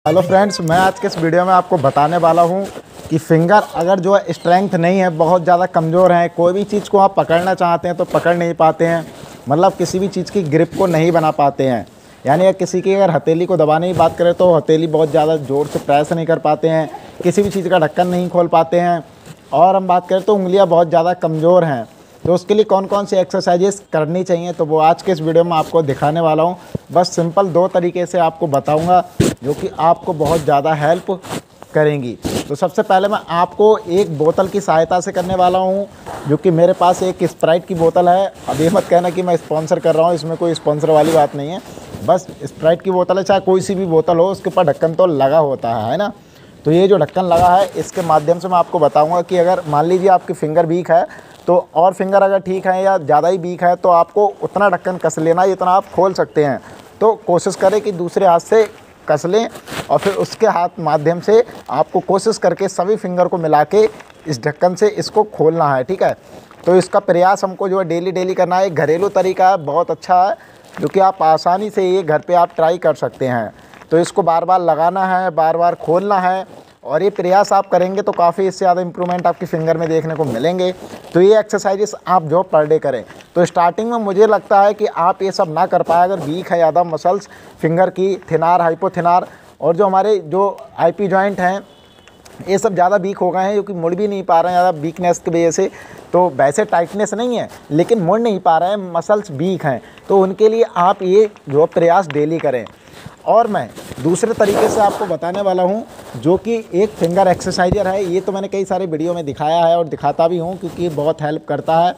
Hello friends, मैं आज के इस वीडियो में आपको बताने वाला हूं कि फिंगर अगर जो है स्ट्रेंथ नहीं है, बहुत ज़्यादा कमज़ोर है, कोई भी चीज़ को आप पकड़ना चाहते हैं तो पकड़ नहीं पाते हैं, मतलब किसी भी चीज़ की ग्रिप को नहीं बना पाते हैं। यानी अगर किसी की अगर हथेली को दबाने की बात करें तो हथेली बहुत ज़्यादा ज़ोर से प्रेस नहीं कर पाते हैं, किसी भी चीज़ का ढक्कन नहीं खोल पाते हैं, और हम बात करें तो उंगलियाँ बहुत ज़्यादा कमज़ोर हैं। तो उसके लिए कौन कौन सी एक्सरसाइजेस करनी चाहिए तो वो आज के इस वीडियो में आपको दिखाने वाला हूँ। बस सिंपल 2 तरीके से आपको बताऊँगा जो कि आपको बहुत ज़्यादा हेल्प करेंगी। तो सबसे पहले मैं आपको एक बोतल की सहायता से करने वाला हूँ, जो कि मेरे पास एक स्प्राइट की बोतल है। अब ये मत कहना कि मैं स्पॉन्सर कर रहा हूँ, इसमें कोई स्पॉन्सर वाली बात नहीं है। बस स्प्राइट की बोतल है, चाहे कोई सी भी बोतल हो, उसके ऊपर ढक्कन तो लगा होता है ना। तो ये जो ढक्कन लगा है, इसके माध्यम से मैं आपको बताऊँगा कि अगर मान लीजिए आपकी फिंगर वीक है तो, और फिंगर अगर ठीक है या ज़्यादा ही वीक है तो आपको उतना ढक्कन कस लेना जितना आप खोल सकते हैं। तो कोशिश करें कि दूसरे हाथ से कस लें और फिर उसके हाथ माध्यम से आपको कोशिश करके सभी फिंगर को मिला के इस ढक्कन से इसको खोलना है, ठीक है। तो इसका प्रयास हमको जो है डेली करना है। एक घरेलू तरीका है, बहुत अच्छा है, जो कि आप आसानी से ये घर पे आप ट्राई कर सकते हैं। तो इसको बार बार लगाना है, बार बार खोलना है, और ये प्रयास आप करेंगे तो काफ़ी इससे ज़्यादा इंप्रूवमेंट आपकी फिंगर में देखने को मिलेंगे। तो ये एक्सरसाइजेस आप जो पर डे करें। तो स्टार्टिंग में मुझे लगता है कि आप ये सब ना कर पाए, अगर वीक है ज़्यादा मसल्स फिंगर की, थिनार, हाइपोथिनार, और जो हमारे जो आईपी जॉइंट हैं ये सब ज़्यादा वीक हो गए हैं, क्योंकि मुड़ भी नहीं पा रहे हैं ज़्यादा वीकनेस की वजह से। तो वैसे टाइटनेस नहीं है लेकिन मुड़ नहीं पा रहे हैं, मसल्स वीक हैं, तो उनके लिए आप ये जो प्रयास डेली करें। और मैं दूसरे तरीके से आपको बताने वाला हूं, जो कि एक फिंगर एक्सरसाइजर है। ये तो मैंने कई सारे वीडियो में दिखाया है और दिखाता भी हूं, क्योंकि ये बहुत हेल्प करता है।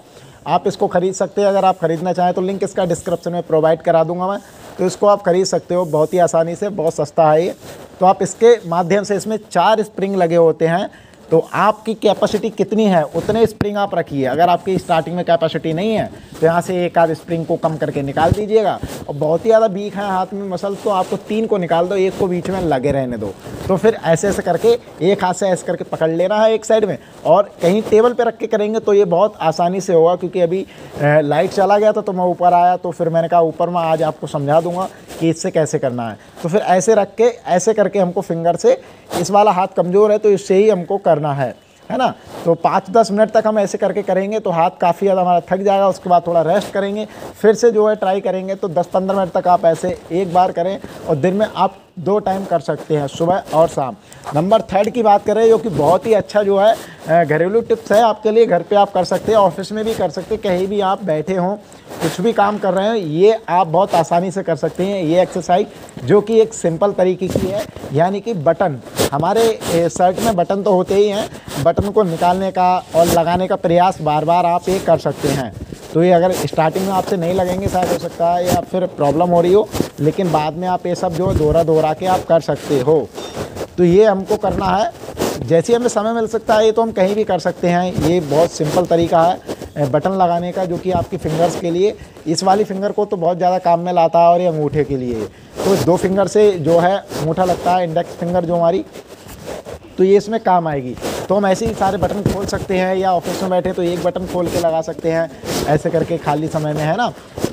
आप इसको ख़रीद सकते हैं, अगर आप ख़रीदना चाहें तो लिंक इसका डिस्क्रिप्शन में प्रोवाइड करा दूंगा मैं। तो इसको आप ख़रीद सकते हो बहुत ही आसानी से, बहुत सस्ता है ये। तो आप इसके माध्यम से, इसमें 4 स्प्रिंग लगे होते हैं, तो आपकी कैपेसिटी कितनी है उतने स्प्रिंग आप रखिए। अगर आपकी स्टार्टिंग में कैपेसिटी नहीं है तो यहाँ से एक आध स्प्रिंग को कम करके निकाल दीजिएगा। और बहुत ही ज़्यादा वीक है हाथ में मसल तो आपको 3 को निकाल दो, 1 को बीच में लगे रहने दो। तो फिर ऐसे ऐसे करके एक हाथ से ऐसे करके पकड़ लेना है एक साइड में, और कहीं टेबल पे रख के करेंगे तो ये बहुत आसानी से होगा। क्योंकि अभी लाइट चला गया था तो मैं ऊपर आया, तो फिर मैंने कहा ऊपर मैं आज आपको समझा दूंगा कि इससे कैसे करना है। तो फिर ऐसे रख के ऐसे करके हमको फिंगर से, इस वाला हाथ कमज़ोर है तो इससे ही हमको करना है ना। तो 5-10 मिनट तक हम ऐसे करके करेंगे तो हाथ काफ़ी ज़्यादा हमारा थक जाएगा। उसके बाद थोड़ा रेस्ट करेंगे, फिर से जो है ट्राई करेंगे। तो 10-15 मिनट तक आप ऐसे एक बार करें, और दिन में आप 2 टाइम कर सकते हैं, सुबह और शाम। नंबर 3 की बात करें, जो कि बहुत ही अच्छा जो है घरेलू टिप्स है आपके लिए, घर पे आप कर सकते हैं, ऑफिस में भी कर सकते हैं, कहीं भी आप बैठे हों, कुछ भी काम कर रहे हैं, ये आप बहुत आसानी से कर सकते हैं। ये एक्सरसाइज जो कि एक सिंपल तरीके की है, यानी कि बटन, हमारे शर्ट में बटन तो होते ही हैं, बटन को निकालने का और लगाने का प्रयास बार बार आप ये कर सकते हैं। तो ये अगर स्टार्टिंग में आपसे नहीं लगेंगे, शायद हो सकता है या फिर प्रॉब्लम हो रही हो, लेकिन बाद में आप ये सब जो दोहरा के आप कर सकते हो। तो ये हमको करना है, जैसे हमें समय मिल सकता है ये तो हम कहीं भी कर सकते हैं। ये बहुत सिंपल तरीका है बटन लगाने का, जो कि आपकी फिंगर्स के लिए, इस वाली फिंगर को तो बहुत ज़्यादा काम में लाता है, और ये अंगूठे के लिए। तो 2 फिंगर से जो है अंगूठा लगता है, इंडेक्स फिंगर जो हमारी, तो ये इसमें काम आएगी। तो हम ऐसे ही सारे बटन खोल सकते हैं, या ऑफिस में बैठे तो एक बटन खोल के लगा सकते हैं ऐसे करके खाली समय में, है ना।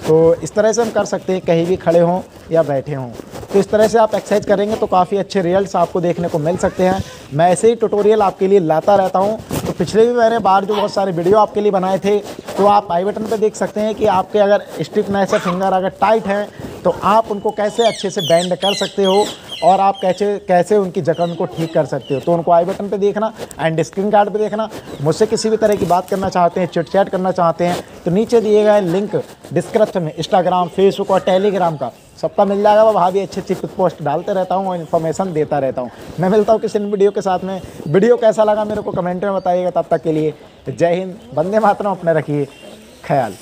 तो इस तरह से हम कर सकते हैं, कहीं भी खड़े हों या बैठे हों। तो इस तरह से आप एक्सरसाइज करेंगे तो काफ़ी अच्छे रिजल्ट्स आपको देखने को मिल सकते हैं। मैं ऐसे ही ट्यूटोरियल आपके लिए लाता रहता हूं। तो पिछले भी मैंने बार जो बहुत सारे वीडियो आपके लिए बनाए थे, तो आप आई बटन पे देख सकते हैं कि आपके अगर स्टिफनेस है, फिंगर अगर टाइट है, तो आप उनको कैसे अच्छे से बेंड कर सकते हो, और आप कैसे उनकी जकड़न को ठीक कर सकते हो। तो उनको आई बटन पे देखना, एंड स्क्रीन कार्ड पे देखना। मुझसे किसी भी तरह की बात करना चाहते हैं, चिट चैट करना चाहते हैं, तो नीचे दिए गए लिंक डिस्क्रिप्शन में इंस्टाग्राम, फेसबुक और टेलीग्राम का सबका मिल जाएगा। वहाँ भी अच्छी पोस्ट डालते रहता हूँ और इन्फॉर्मेशन देता रहता हूँ। मैं मिलता हूँ किसी वीडियो के साथ में। वीडियो कैसा लगा मेरे को कमेंट में बताइएगा। तब तक के लिए जय हिंद, वंदे मातरम, अपने रखिए ख्याल।